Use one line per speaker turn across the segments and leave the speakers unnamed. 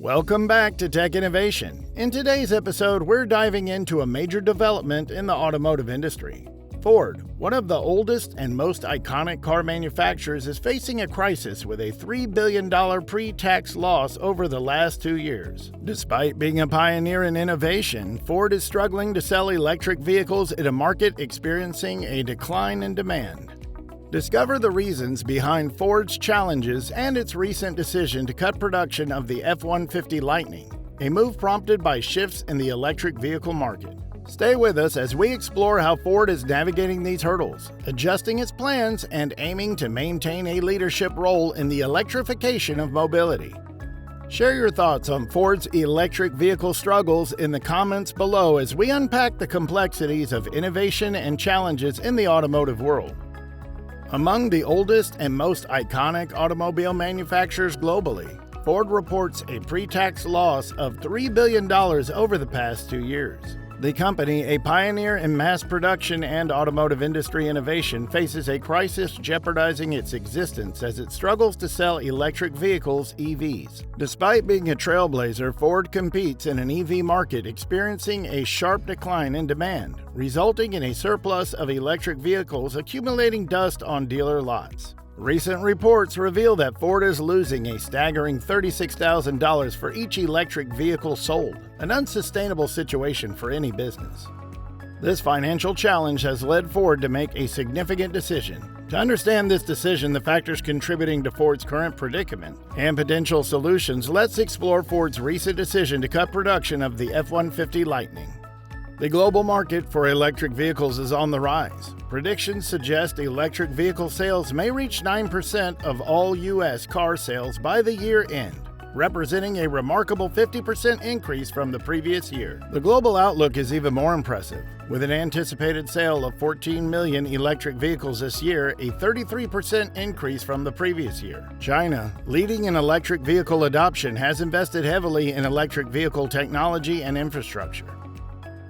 Welcome back to Tech Innovation. In today's episode, we're diving into a major development in the automotive industry. Ford, one of the oldest and most iconic car manufacturers, is facing a crisis with a $3 billion pre-tax loss over the last 2 years. Despite being a pioneer in innovation, Ford is struggling to sell electric vehicles in a market experiencing a decline in demand. Discover the reasons behind Ford's challenges and its recent decision to cut production of the F-150 Lightning, a move prompted by shifts in the electric vehicle market. Stay with us as we explore how Ford is navigating these hurdles, adjusting its plans, and aiming to maintain a leadership role in the electrification of mobility. Share your thoughts on Ford's electric vehicle struggles in the comments below as we unpack the complexities of innovation and challenges in the automotive world. Among the oldest and most iconic automobile manufacturers globally, Ford reports a pre-tax loss of $3 billion over the past 2 years. The company, a pioneer in mass production and automotive industry innovation, faces a crisis jeopardizing its existence as it struggles to sell electric vehicles, EVs. Despite being a trailblazer, Ford competes in an EV market experiencing a sharp decline in demand, resulting in a surplus of electric vehicles accumulating dust on dealer lots. Recent reports reveal that Ford is losing a staggering $36,000 for each electric vehicle sold, an unsustainable situation for any business. This financial challenge has led Ford to make a significant decision. To understand this decision, the factors contributing to Ford's current predicament, and potential solutions, let's explore Ford's recent decision to cut production of the F-150 Lightning. The global market for electric vehicles is on the rise. Predictions suggest electric vehicle sales may reach 9% of all U.S. car sales by the year end, representing a remarkable 50% increase from the previous year. The global outlook is even more impressive, with an anticipated sale of 14 million electric vehicles this year, a 33% increase from the previous year. China, leading in electric vehicle adoption, has invested heavily in electric vehicle technology and infrastructure.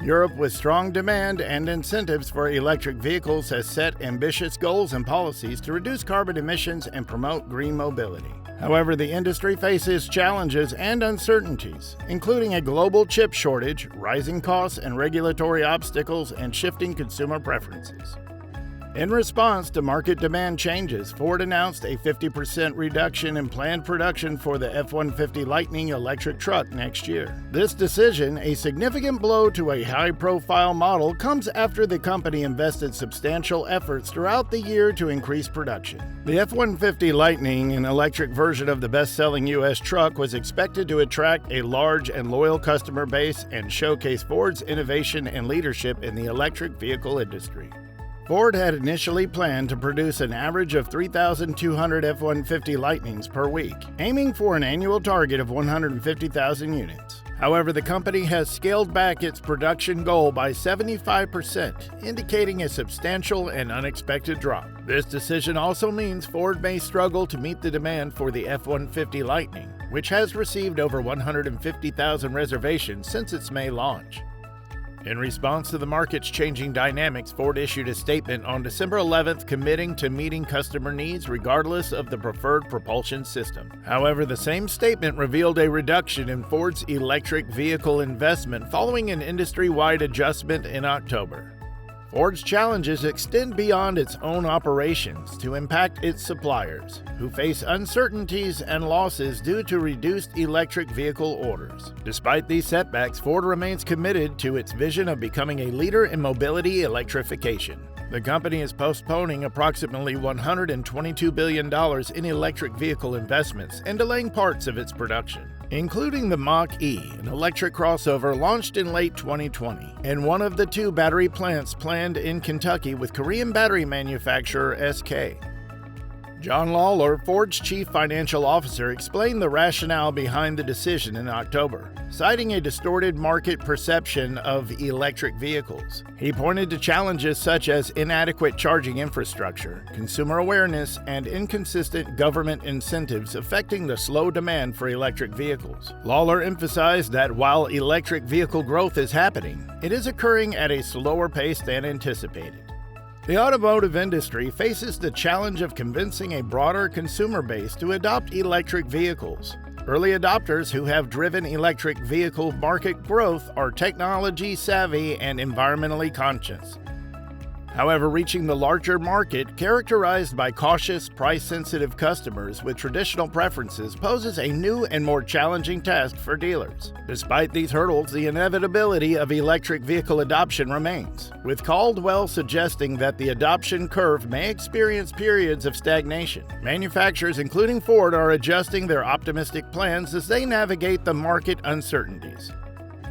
Europe, with strong demand and incentives for electric vehicles, has set ambitious goals and policies to reduce carbon emissions and promote green mobility. However, the industry faces challenges and uncertainties, including a global chip shortage, rising costs and regulatory obstacles, and shifting consumer preferences. In response to market demand changes, Ford announced a 50% reduction in planned production for the F-150 Lightning electric truck next year. This decision, a significant blow to a high-profile model, comes after the company invested substantial efforts throughout the year to increase production. The F-150 Lightning, an electric version of the best-selling U.S. truck, was expected to attract a large and loyal customer base and showcase Ford's innovation and leadership in the electric vehicle industry. Ford had initially planned to produce an average of 3,200 F-150 Lightnings per week, aiming for an annual target of 150,000 units. However, the company has scaled back its production goal by 75%, indicating a substantial and unexpected drop. This decision also means Ford may struggle to meet the demand for the F-150 Lightning, which has received over 150,000 reservations since its May launch. In response to the market's changing dynamics, Ford issued a statement on December 11th committing to meeting customer needs regardless of the preferred propulsion system. However, the same statement revealed a reduction in Ford's electric vehicle investment following an industry-wide adjustment in October. Ford's challenges extend beyond its own operations to impact its suppliers, who face uncertainties and losses due to reduced electric vehicle orders. Despite these setbacks, Ford remains committed to its vision of becoming a leader in mobility electrification. The company is postponing approximately $122 billion in electric vehicle investments and delaying parts of its production, including the Mach-E, an electric crossover launched in late 2020, and one of the 2 battery plants planned in Kentucky with Korean battery manufacturer SK. John Lawler, Ford's chief financial officer, explained the rationale behind the decision in October, citing a distorted market perception of electric vehicles. He pointed to challenges such as inadequate charging infrastructure, consumer awareness, and inconsistent government incentives affecting the slow demand for electric vehicles. Lawler emphasized that while electric vehicle growth is happening, it is occurring at a slower pace than anticipated. The automotive industry faces the challenge of convincing a broader consumer base to adopt electric vehicles. Early adopters who have driven electric vehicle market growth are technology savvy and environmentally conscious. However, reaching the larger market, characterized by cautious, price-sensitive customers with traditional preferences, poses a new and more challenging task for dealers. Despite these hurdles, the inevitability of electric vehicle adoption remains, with Caldwell suggesting that the adoption curve may experience periods of stagnation. Manufacturers, including Ford, are adjusting their optimistic plans as they navigate the market uncertainties.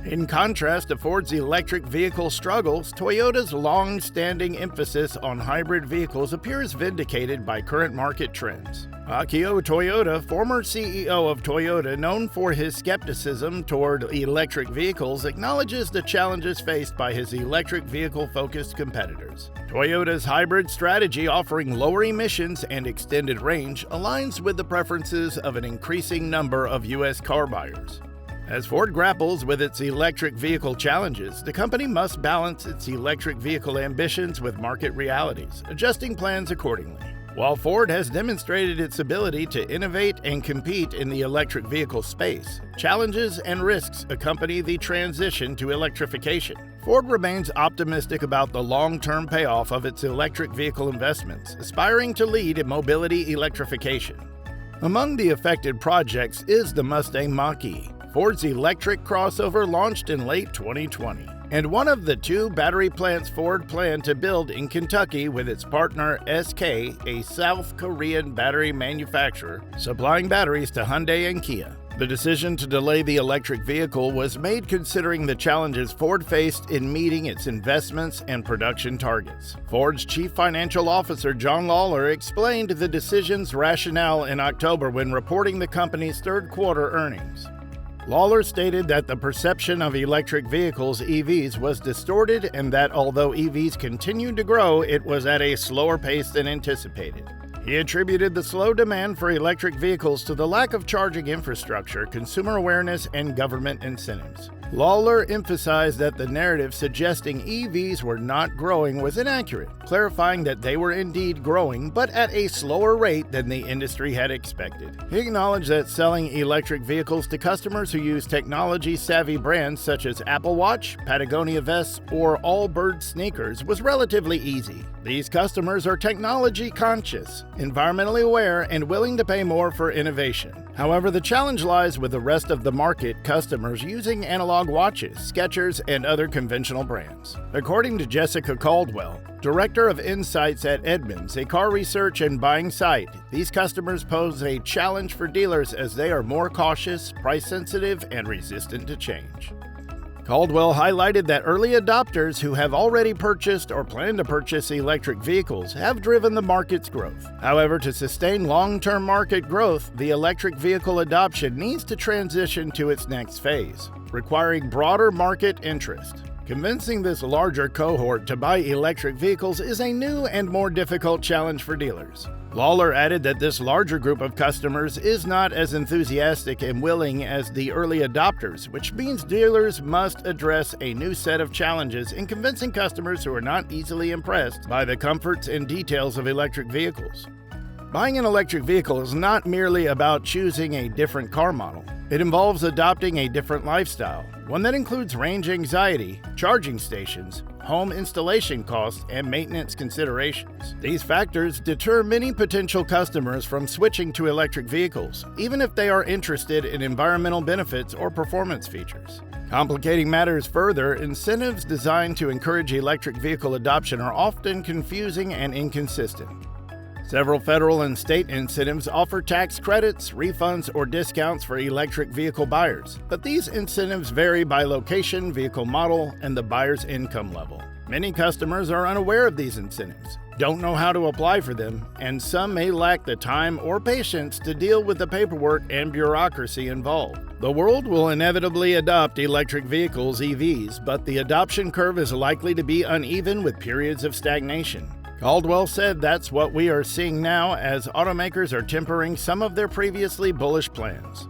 In contrast to Ford's electric vehicle struggles, Toyota's long-standing emphasis on hybrid vehicles appears vindicated by current market trends. Akio Toyoda, former CEO of Toyota, known for his skepticism toward electric vehicles, acknowledges the challenges faced by his electric vehicle-focused competitors. Toyota's hybrid strategy, offering lower emissions and extended range, aligns with the preferences of an increasing number of U.S. car buyers. As Ford grapples with its electric vehicle challenges, the company must balance its electric vehicle ambitions with market realities, adjusting plans accordingly. While Ford has demonstrated its ability to innovate and compete in the electric vehicle space, challenges and risks accompany the transition to electrification. Ford remains optimistic about the long-term payoff of its electric vehicle investments, aspiring to lead in mobility electrification. Among the affected projects is the Mustang Mach-E, Ford's electric crossover launched in late 2020, and one of the two battery plants Ford planned to build in Kentucky with its partner SK, a South Korean battery manufacturer, supplying batteries to Hyundai and Kia. The decision to delay the electric vehicle was made considering the challenges Ford faced in meeting its investments and production targets. Ford's chief financial officer, John Lawler, explained the decision's rationale in October when reporting the company's third-quarter earnings. Lawler stated that the perception of electric vehicles, EVs, was distorted and that although EVs continued to grow, it was at a slower pace than anticipated. He attributed the slow demand for electric vehicles to the lack of charging infrastructure, consumer awareness, and government incentives. Lawler emphasized that the narrative suggesting EVs were not growing was inaccurate, clarifying that they were indeed growing, but at a slower rate than the industry had expected. He acknowledged that selling electric vehicles to customers who use technology-savvy brands such as Apple Watch, Patagonia vests, or Allbirds sneakers was relatively easy. These customers are technology-conscious, environmentally aware, and willing to pay more for innovation. However, the challenge lies with the rest of the market, customers using analog watches, Skechers, and other conventional brands. According to Jessica Caldwell, Director of Insights at Edmunds, a car research and buying site, these customers pose a challenge for dealers as they are more cautious, price-sensitive, and resistant to change. Caldwell highlighted that early adopters who have already purchased or plan to purchase electric vehicles have driven the market's growth. However, to sustain long-term market growth, the electric vehicle adoption needs to transition to its next phase, requiring broader market interest. Convincing this larger cohort to buy electric vehicles is a new and more difficult challenge for dealers. Lawler added that this larger group of customers is not as enthusiastic and willing as the early adopters, which means dealers must address a new set of challenges in convincing customers who are not easily impressed by the comforts and details of electric vehicles. Buying an electric vehicle is not merely about choosing a different car model. It involves adopting a different lifestyle, one that includes range anxiety, charging stations, home installation costs, and maintenance considerations. These factors deter many potential customers from switching to electric vehicles, even if they are interested in environmental benefits or performance features. Complicating matters further, incentives designed to encourage electric vehicle adoption are often confusing and inconsistent. Several federal and state incentives offer tax credits, refunds, or discounts for electric vehicle buyers, but these incentives vary by location, vehicle model, and the buyer's income level. Many customers are unaware of these incentives, don't know how to apply for them, and some may lack the time or patience to deal with the paperwork and bureaucracy involved. The world will inevitably adopt electric vehicles, EVs, but the adoption curve is likely to be uneven with periods of stagnation. Caldwell said that's what we are seeing now as automakers are tempering some of their previously bullish plans.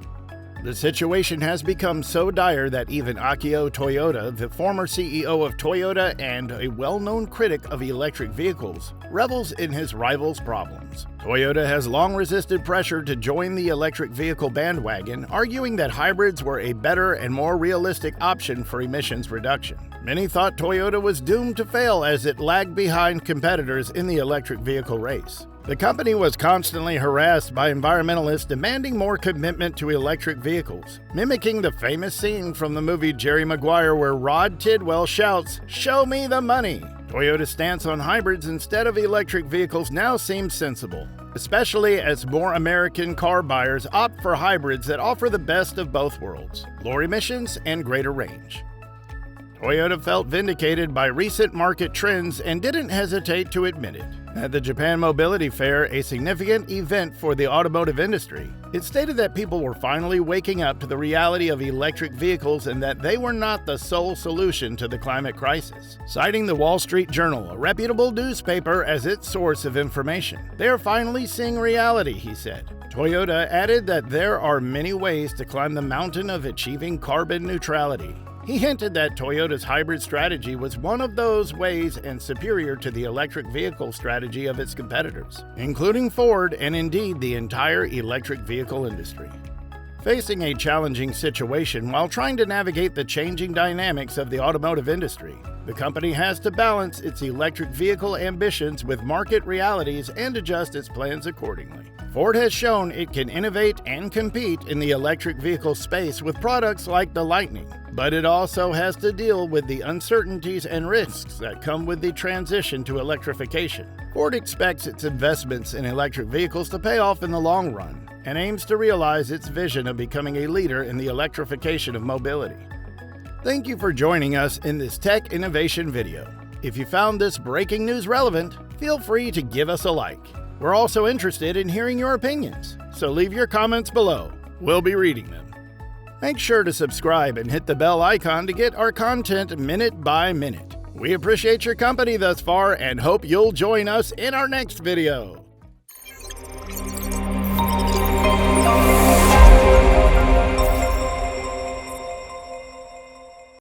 The situation has become so dire that even Akio Toyoda, the former CEO of Toyota and a well-known critic of electric vehicles, revels in his rival's problems. Toyota has long resisted pressure to join the electric vehicle bandwagon, arguing that hybrids were a better and more realistic option for emissions reduction. Many thought Toyota was doomed to fail as it lagged behind competitors in the electric vehicle race. The company was constantly harassed by environmentalists demanding more commitment to electric vehicles, mimicking the famous scene from the movie Jerry Maguire where Rod Tidwell shouts, "Show me the money!" Toyota's stance on hybrids instead of electric vehicles now seems sensible, especially as more American car buyers opt for hybrids that offer the best of both worlds, lower emissions and greater range. Toyota felt vindicated by recent market trends and didn't hesitate to admit it. At the Japan Mobility Fair, a significant event for the automotive industry, it stated that people were finally waking up to the reality of electric vehicles and that they were not the sole solution to the climate crisis. Citing the Wall Street Journal, a reputable newspaper, as its source of information, "They are finally seeing reality," he said. Toyota added that there are many ways to climb the mountain of achieving carbon neutrality. He hinted that Toyota's hybrid strategy was one of those ways and superior to the electric vehicle strategy of its competitors, including Ford and indeed the entire electric vehicle industry. Facing a challenging situation while trying to navigate the changing dynamics of the automotive industry, the company has to balance its electric vehicle ambitions with market realities and adjust its plans accordingly. Ford has shown it can innovate and compete in the electric vehicle space with products like the Lightning, but it also has to deal with the uncertainties and risks that come with the transition to electrification. Ford expects its investments in electric vehicles to pay off in the long run and aims to realize its vision of becoming a leader in the electrification of mobility. Thank you for joining us in this tech innovation video. If you found this breaking news relevant, feel free to give us a like. We're also interested in hearing your opinions, so leave your comments below. We'll be reading them. Make sure to subscribe and hit the bell icon to get our content minute by minute. We appreciate your company thus far and hope you'll join us in our next video.